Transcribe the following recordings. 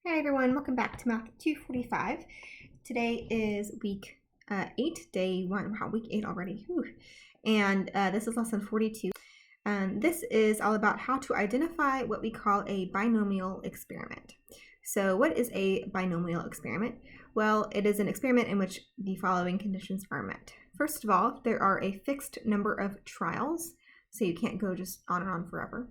Hi everyone, welcome back to Math 245. Today is week 8, day 1. Wow, week 8 already. Whew. And this is lesson 42. This is all about how to identify what we call a binomial experiment. So what is a binomial experiment? Well, it is an experiment in which the following conditions are met. First of all, there are a fixed number of trials, so you can't go just on and on forever.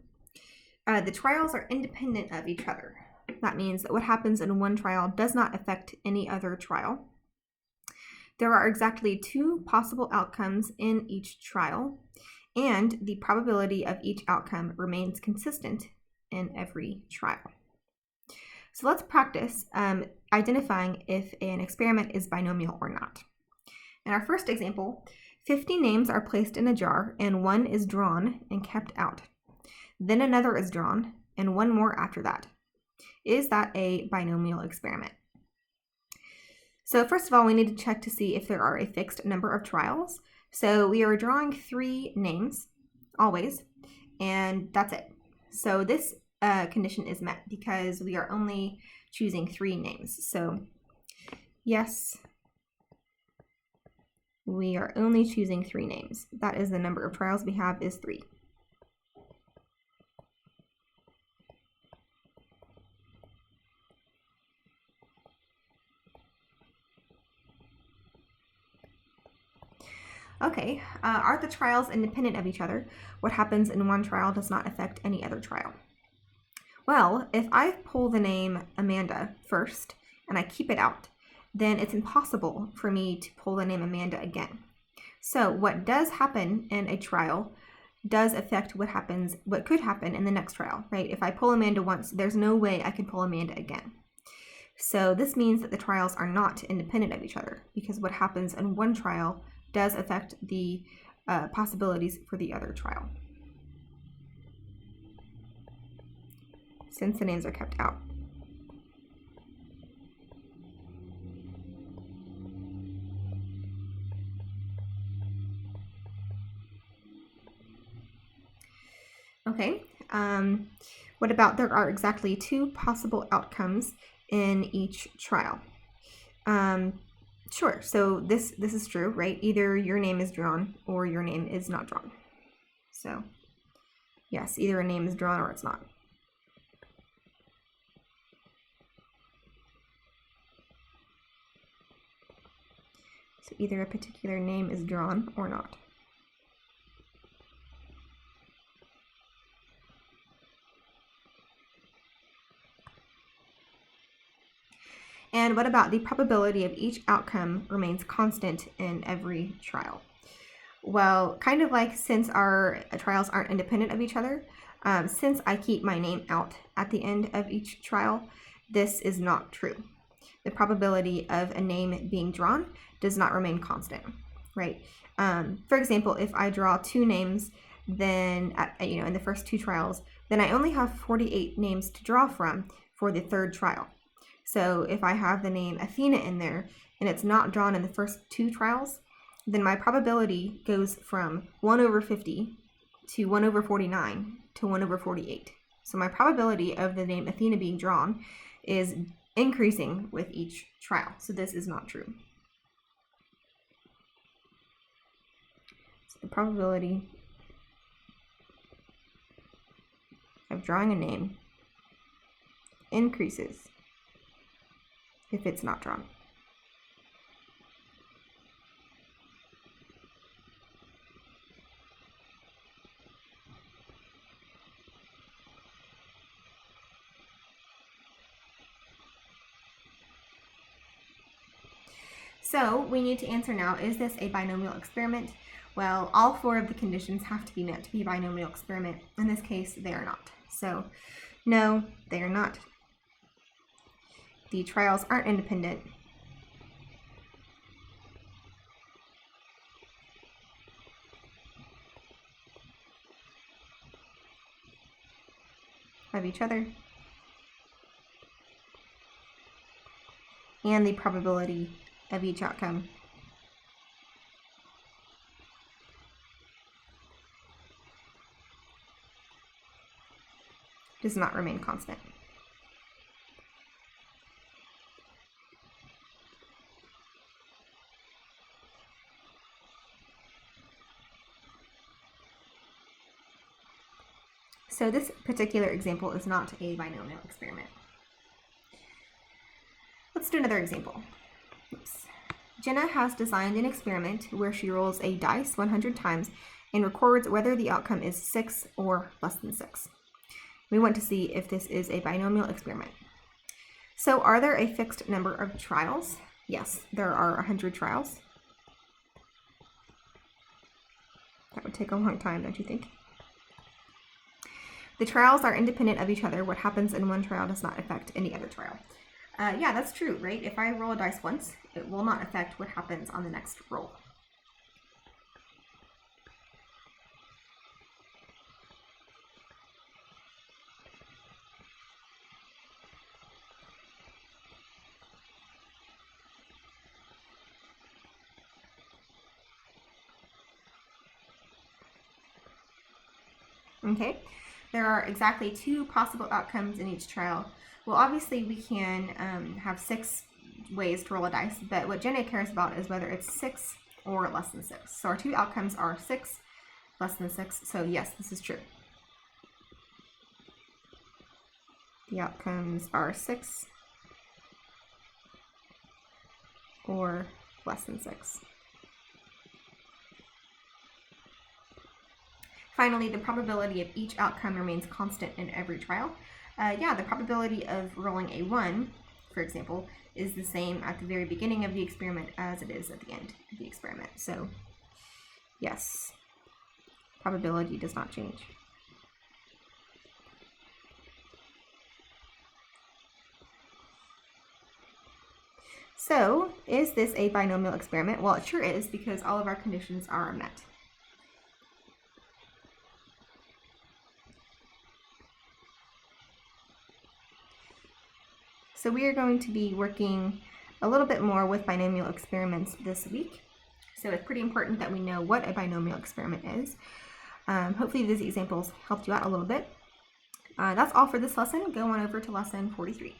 The trials are independent of each other. That means that what happens in one trial does not affect any other trial. There are exactly 2 possible outcomes in each trial, and the probability of each outcome remains consistent in every trial. So let's practice identifying if an experiment is binomial or not. In our first example, 50 names are placed in a jar and one is drawn and kept out. Then another is drawn and one more after that. Is that a binomial experiment? So first of all, we need to check to see if there are a fixed number of trials. So we are drawing 3 names, always, and that's it. So this condition is met because we are only choosing 3 names. So yes, we are only choosing 3 names. That is the number of trials we have is 3. Okay, are the trials independent of each other? What happens in one trial does not affect any other trial. Well, if I pull the name Amanda first and I keep it out, then it's impossible for me to pull the name Amanda again. So what does happen in a trial does affect what could happen in the next trial, right? If I pull Amanda once, there's no way I can pull Amanda again. So this means that the trials are not independent of each other because what happens in one trial does affect the possibilities for the other trial, since the names are kept out. Okay, what about there are exactly 2 possible outcomes in each trial? Sure, so this is true, right? Either your name is drawn or your name is not drawn. So yes, either a name is drawn or it's not. So either a particular name is drawn or not. And what about the probability of each outcome remains constant in every trial? Well, kind of like since our trials aren't independent of each other, since I keep my name out at the end of each trial, this is not true. The probability of a name being drawn does not remain constant, right? For example, if I draw 2 names, then in the first 2 trials, then I only have 48 names to draw from for the 3rd trial. So if I have the name Athena in there and it's not drawn in the first 2 trials, then my probability goes from 1 over 50 to 1 over 49 to 1 over 48. So my probability of the name Athena being drawn is increasing with each trial. So this is not true. So the probability of drawing a name increases if it's not drawn. So we need to answer now, is this a binomial experiment? Well, all 4 of the conditions have to be met to be a binomial experiment. In this case, they are not. So no, they are not. The trials aren't independent. Of each other. And the probability of each outcome does not remain constant. So this particular example is not a binomial experiment. Let's do another example. Oops. Jenna has designed an experiment where she rolls a dice 100 times and records whether the outcome is 6 or less than 6. We want to see if this is a binomial experiment. So are there a fixed number of trials? Yes, there are 100 trials. That would take a long time, don't you think? The trials are independent of each other. What happens in one trial does not affect any other trial. Yeah, that's true, right? If I roll a dice once, it will not affect what happens on the next roll. Okay, there are exactly 2 possible outcomes in each trial. Well, obviously we can have 6 ways to roll a dice, but what Jenna cares about is whether it's 6 or less than 6. So our 2 outcomes are 6, less than 6, so yes, this is true. The outcomes are 6 or less than 6. Finally, the probability of each outcome remains constant in every trial. Yeah, the probability of rolling a 1, for example, is the same at the very beginning of the experiment as it is at the end of the experiment. So, yes, probability does not change. So, is this a binomial experiment? Well, it sure is, because all of our conditions are met. So we are going to be working a little bit more with binomial experiments this week. So it's pretty important that we know what a binomial experiment is. Hopefully these examples helped you out a little bit. That's all for this lesson. Go on over to lesson 43.